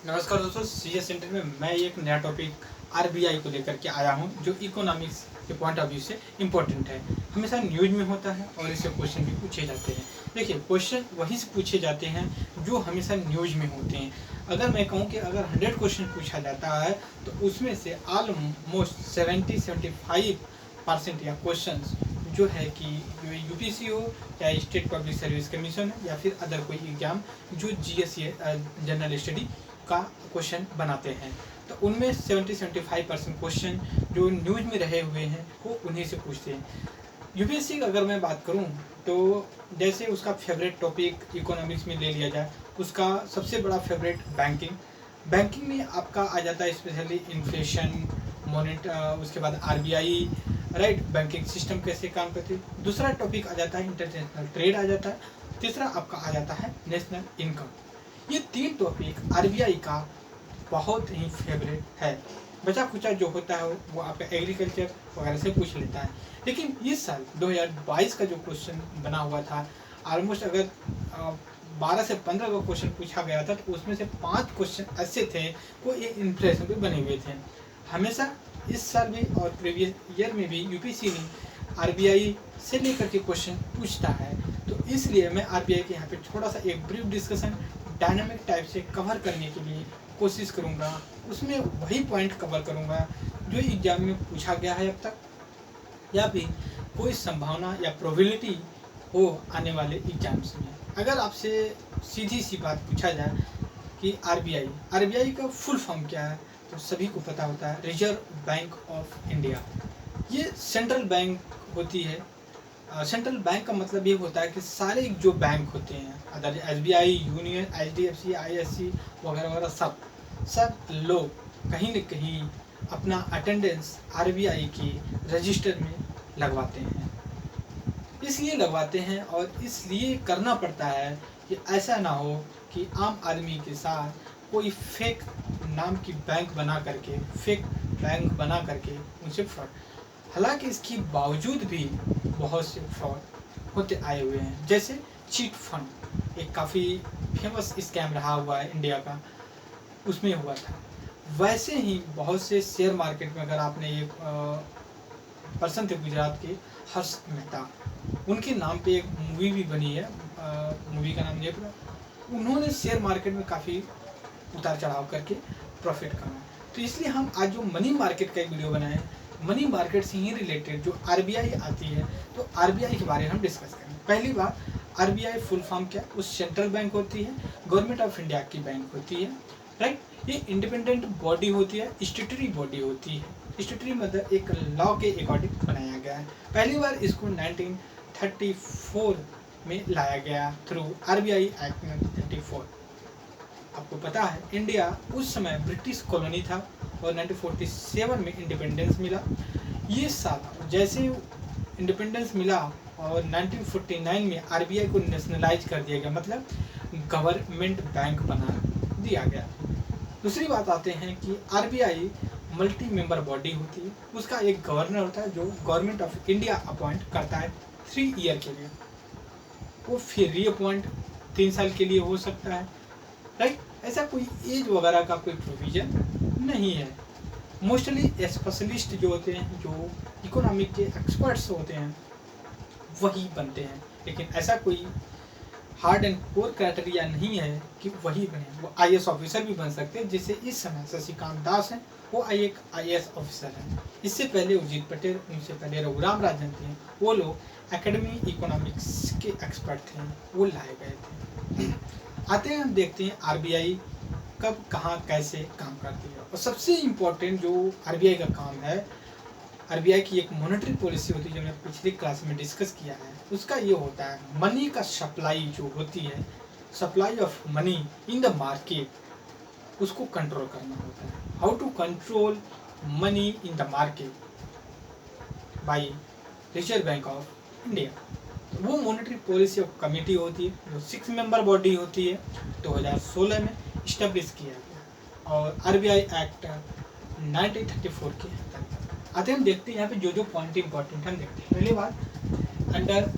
नमस्कार दोस्तों, CS centre में मैं एक नया टॉपिक आरबीआई को लेकर के आया हूं, जो इकोनॉमिक्स के पॉइंट ऑफ व्यू से इम्पोर्टेंट है। हमेशा न्यूज में होता है और इससे क्वेश्चन भी पूछे जाते हैं। देखिए, क्वेश्चन वहीं से पूछे जाते हैं जो हमेशा न्यूज में होते हैं। अगर मैं कहूं कि अगर 100 क्वेश्चन पूछा जाता है तो उसमें से ऑलमोस्ट 70-75% या क्वेश्चन जो है कि यूपीसी हो या स्टेट पब्लिक सर्विस कमीशन है या फिर अदर कोई एग्जाम जो जीएस जनरल स्टडी का क्वेश्चन बनाते हैं, तो उनमें 70-75% क्वेश्चन जो न्यूज में रहे हुए हैं वो उन्हीं से पूछते हैं। यूपीएससी की अगर मैं बात करूं तो जैसे उसका फेवरेट टॉपिक इकोनॉमिक्स में ले लिया जाए, उसका सबसे बड़ा फेवरेट बैंकिंग में आपका आ जाता है स्पेशली इन्फ्लेशन, उसके बाद आरबीआई, राइट, बैंकिंग सिस्टम कैसे काम करती है। दूसरा टॉपिक आ जाता है इंटरनेशनल ट्रेड आ जाता है। तीसरा आपका आ जाता है नेशनल इनकम। ये 3 टॉपिक आरबीआई का बहुत ही फेवरेट है। बचा खुचा जो होता है वो आपका एग्रीकल्चर वगैरह से पूछ लेता है। लेकिन इस साल 2022 का जो क्वेश्चन बना हुआ था, ऑलमोस्ट अगर 12 से 15 का क्वेश्चन पूछा गया था तो उसमें से 5 क्वेश्चन ऐसे थे वो ये इन्फ्लेशन पे बने हुए थे। हमेशा इस साल भी और प्रीवियस ईयर में भी यूपीसी ने आरबीआई से लेकर के क्वेश्चन पूछता है, तो इसलिए मैं आरबीआई के यहाँ पे थोड़ा सा एक ब्रीफ डिस्कशन डायनामिक टाइप से कवर करने के लिए कोशिश करूँगा। उसमें वही पॉइंट कवर करूँगा जो एग्जाम में पूछा गया है अब तक, या फिर कोई संभावना या प्रोबेबिलिटी हो आने वाले एग्जाम्स में। अगर आपसे सीधी सी बात पूछा जाए कि आरबीआई का फुल फॉर्म क्या है, तो सभी को पता होता है रिजर्व बैंक ऑफ इंडिया। ये सेंट्रल बैंक होती है। सेंट्रल बैंक का मतलब ये होता है कि सारे जो बैंक होते हैं, other SBI, union, HDFC, ISC वगैरह वगैरह, सब लोग कहीं न कहीं अपना अटेंडेंस आरबीआई के रजिस्टर में लगवाते हैं। इसलिए लगवाते हैं और इसलिए करना पड़ता है कि ऐसा ना हो कि आम आदमी के साथ कोई फेक नाम की बैंक बना करके उनसे फ्रॉड। हालांकि इसके बावजूद भी बहुत से फ्रॉड होते आए हुए हैं। जैसे चीट फंड एक काफ़ी फेमस स्कैम रहा हुआ है इंडिया का, उसमें हुआ था। वैसे ही बहुत से शेयर मार्केट में, अगर आपने एक पर्सन थे गुजरात के, हर्ष मेहता, उनके नाम पे एक मूवी भी बनी है, मूवी का नाम नहीं पता। उन्होंने शेयर मार्केट में काफ़ी उतार चढ़ाव करके प्रॉफिट कमाया। तो इसलिए हम आज जो मनी मार्केट का एक वीडियो बनाए, मनी मार्केट से ही रिलेटेड जो आरबीआई आती है, तो आरबीआई के बारे में हम डिस्कस करेंगे। पहली बात, आरबीआई फुल फॉर्म क्या है? उस सेंट्रल बैंक होती है, गवर्नमेंट ऑफ इंडिया की बैंक होती है, राइट। ये इंडिपेंडेंट बॉडी होती है, स्टैट्यूटरी बॉडी होती है। स्टैट्यूटरी मतलब एक लॉ के अकॉर्डिंग बनाया गया है। पहली बार इसको 1934 में लाया गया थ्रू आरबीआई एक्ट 1934। आपको पता है इंडिया उस समय ब्रिटिश कॉलोनी था और 1947 में इंडिपेंडेंस मिला। ये साल जैसे इंडिपेंडेंस मिला और 1949 में आरबीआई को नेशनलाइज कर दिया गया, मतलब गवर्नमेंट बैंक बना दिया गया। दूसरी बात आते हैं कि आरबीआई मल्टी मेंबर बॉडी होती है। उसका एक गवर्नर होता है जो गवर्नमेंट ऑफ इंडिया अपॉइंट करता है 3 ईयर के लिए। वो फिर रीअपॉइंट 3 साल के लिए हो सकता है, राइट। ऐसा कोई एज वगैरह का कोई प्रोविजन नहीं है। मोस्टली स्पेशलिस्ट जो होते हैं, जो इकोनॉमिक के एक्सपर्ट्स होते हैं, वही बनते हैं। लेकिन ऐसा कोई हार्ड एंड कोर क्राइटेरिया नहीं है कि वही बने। वो आईएएस ऑफिसर भी बन सकते हैं, जिससे इस समय शशिकांत दास हैं, वो एक आईएएस ऑफिसर हैं। इससे पहले उर्जित पटेल, उनसे पहले रघुराम राजन थे, वो लोग एकेडमी इकोनॉमिक्स के एक्सपर्ट थे, वो लाए गए थे। आते हैं, हम देखते हैं आरबीआई कब कहाँ कैसे काम करती है। और सबसे इम्पोर्टेंट जो आरबीआई का काम है, आरबीआई की एक मॉनेटरी पॉलिसी होती है, जो मैंने पिछली क्लास में डिस्कस किया है। उसका ये होता है मनी का सप्लाई जो होती है, supply of money in the market, उसको कंट्रोल करना होता है। How to control money in the market by Reserve Bank of India. वो मॉनेटरी पॉलिसी ऑफ कमेटी होती है, जो 6 मेंबर बॉडी होती है, 2016 में इस्टेब्लिश किया गया और आरबीआई एक्ट 1934 के अंतर्गत आते। हम देखते हैं यहाँ पे जो जो पॉइंट इंपॉर्टेंट हम देखते हैं। पहली बात, अंडर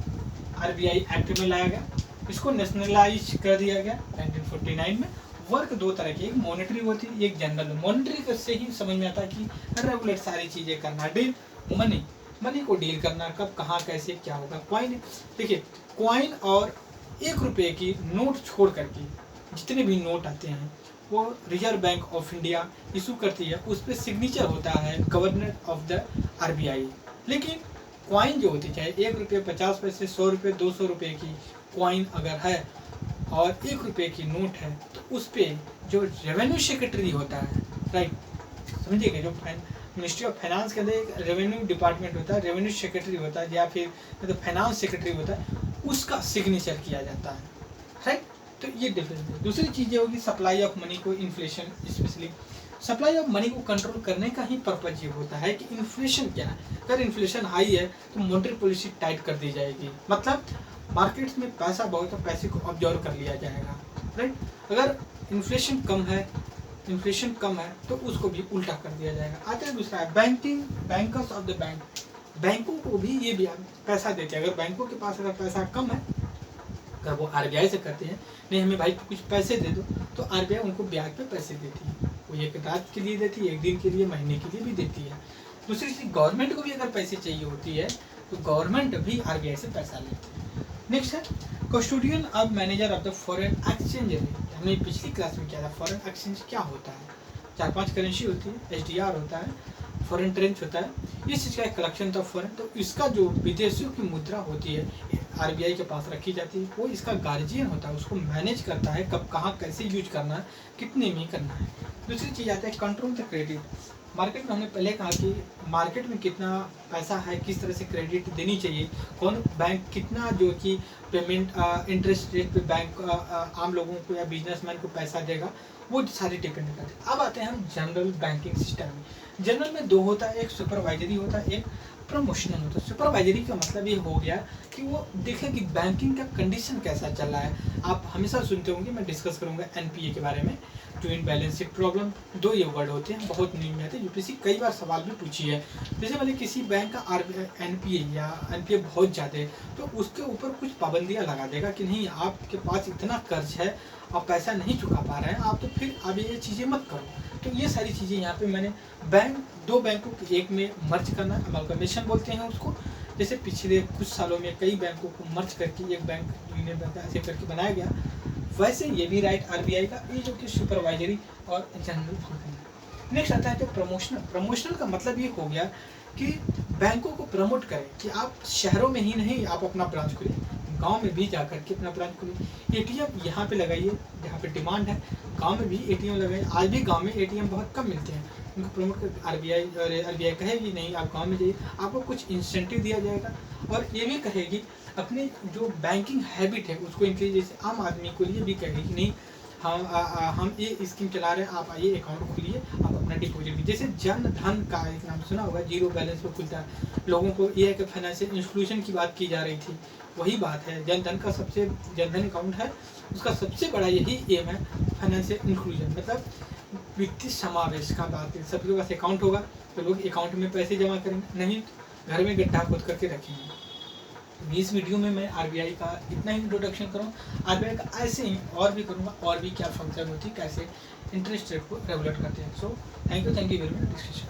आरबीआई एक्ट में लाया गया, इसको नेशनलाइज कर दिया गया 1949 में। वर्क दो तरह की, एक मॉनेटरी होती है, एक जनरल। मॉनेटरी से ही समझ में आता है कि रेगुलेट सारी चीज़ें करना, डील मनी को डील करना, कब कहाँ कैसे क्या होगा। कॉइन, देखिए कॉइन और 1 रुपये की नोट छोड़ करके जितने भी नोट आते हैं वो reserve Bank of India issue करती है, उस पर सिग्नेचर होता है गवर्नर ऑफ द RBI। लेकिन कॉइन जो होती है, चाहे 1 रुपये 50 पैसे, 100 रुपये 200 रुपये की कॉइन अगर है और 1 रुपये की नोट है, तो उस पर जो रेवेन्यू सेक्रेटरी होता है, राइट, समझिएगा, जो मिनिस्ट्री ऑफ फाइनेंस के अंदर एक रेवेन्यू डिपार्टमेंट होता है, रेवेन्यू सेक्रेटरी होता है या फिर तो फाइनेंस सेक्रेटरी होता है, उसका सिग्नेचर किया जाता है, राइट। तो ये डिफरेंस है। दूसरी चीज़ होगी सप्लाई ऑफ मनी को, inflation, specially supply of money को कंट्रोल करने का ही पर्पज ये होता है कि इन्फ्लेशन क्या है। अगर इन्फ्लेशन हाई है तो मॉनेटरी पॉलिसी टाइट कर दी जाएगी, मतलब मार्केट्स में पैसा बहुत है, पैसे को ऑब्जर्व कर लिया जाएगा, राइट। अगर इन्फ्लेशन कम है तो उसको भी उल्टा कर दिया जाएगा। आता है दूसरा है बैंकर्स ऑफ द बैंक, बैंकों को भी ये भी पैसा देते हैं। अगर बैंकों के पास अगर पैसा कम है, अगर वो RBI से करते हैं नहीं हमें भाई कुछ पैसे दे दो, तो RBI उनको ब्याज पे पैसे देती है, वो एक रात के लिए देती है, 1 दिन के लिए, महीने के लिए भी देती है। दूसरी चीज़ गवर्नमेंट को भी अगर पैसे चाहिए होती है तो गवर्नमेंट भी RBI से पैसा लेती है। नेक्स्ट है custodian of manager of the foreign exchange. हमने पिछली क्लास में किया था फॉरेन एक्सचेंज क्या होता है। 4-5 करेंसी होती है, SDR होता है, फॉरेन ट्रेंच होता है, इस चीज़ का कलेक्शन था फॉरेन। तो इसका जो विदेशियों की मुद्रा होती है RBI के पास रखी जाती है, वो इसका गार्जियन होता है, उसको मैनेज करता है, कब कहाँ कैसे यूज करना है, कितने में करना है। दूसरी चीज़ आता है कंट्रोल द क्रेडिट। मार्केट में हमने पहले कहा कि मार्केट में कितना पैसा है, किस तरह से क्रेडिट देनी चाहिए, कौन बैंक कितना जो कि पेमेंट इंटरेस्ट रेट पे बैंक आम लोगों को या बिजनेसमैन को पैसा देगा, वो सारे डिपेंड करते हैं। अब आते हैं हम जनरल बैंकिंग सिस्टम में। जनरल में 2 होता है, एक सुपरवाइजरी होता है, एक प्रमोशनल होता है। सुपरवाइजरी का मतलब ये हो गया कि वो देखें कि बैंकिंग का कंडीशन कैसा चल रहा है। आप हमेशा सुनते होंगे, मैं डिस्कस करूंगा NPA के बारे में, ट्विन बैलेंस शीट प्रॉब्लम, 2 ये वर्ड होते हैं, बहुत न्यूज में आते हैं, UPSC कई बार सवाल भी पूछी है। जैसे मैंने किसी बैंक का NPA या NPA बहुत ज़्यादा है तो उसके ऊपर कुछ पाबंदियाँ लगा देगा कि नहीं आपके पास इतना कर्ज है, आप पैसा नहीं चुका पा रहे हैं, आप तो फिर अब ये चीज़ें मत करो। तो ये सारी चीज़ें यहाँ पे मैंने 2 बैंकों के एक में मर्ज करना, अमलगमेशन बोलते हैं उसको। जैसे पिछले कुछ सालों में कई बैंकों को मर्ज करके एक बैंक यूनियन बैंक ऐसे करके बनाया गया, वैसे ये भी राइट RBI का, ये जो कि सुपरवाइजरी और जनरल फंक्शन है। नेक्स्ट आता है तो प्रमोशनल का मतलब ये हो गया कि बैंकों को प्रमोट करें कि आप शहरों में ही नहीं आप अपना ब्रांच खोलें, गांव में भी जाकर के अपना ब्रांच खोलें। ATM यहाँ पे लगाइए जहाँ पे डिमांड है, गांव में भी ATM लगाइए। आज भी गांव में ATM बहुत कम मिलते हैं, उनको प्रमोट कर RBI कहेगी नहीं आप गांव में जाइए, आपको कुछ इंसेंटिव दिया जाएगा। और ये भी कहेगी अपने जो बैंकिंग हैबिट है उसको इंक्रीज, जैसे आम आदमी को लिए भी कहेगी कि नहीं हम ये स्कीम चला रहे हैं, आप आइए अकाउंट खोलिए, आप अपना डिपॉजिट कीजिए। जैसे जन धन का एक नाम सुना होगा, 0 बैलेंस पे खुलता है, लोगों को ये है कि फाइनेंशियल इंक्लूजन की बात की जा रही थी, वही बात है। जनधन अकाउंट है, उसका सबसे बड़ा यही एम है फाइनेंशियल इंक्लूजन, मतलब वित्तीय समावेश का बात है। सबके पास अकाउंट होगा तो लोग अकाउंट में पैसे जमा करेंगे, नहीं घर में गड्ढा खोद करके रखेंगे। इस वीडियो में मैं RBI का इतना ही इंट्रोडक्शन करूँ। RBI का ऐसे ही और भी करूँगा, और भी क्या फंक्शन होती है, कैसे इंटरेस्ट रेट को रेगुलेट करते हैं। So thank you very much discussion.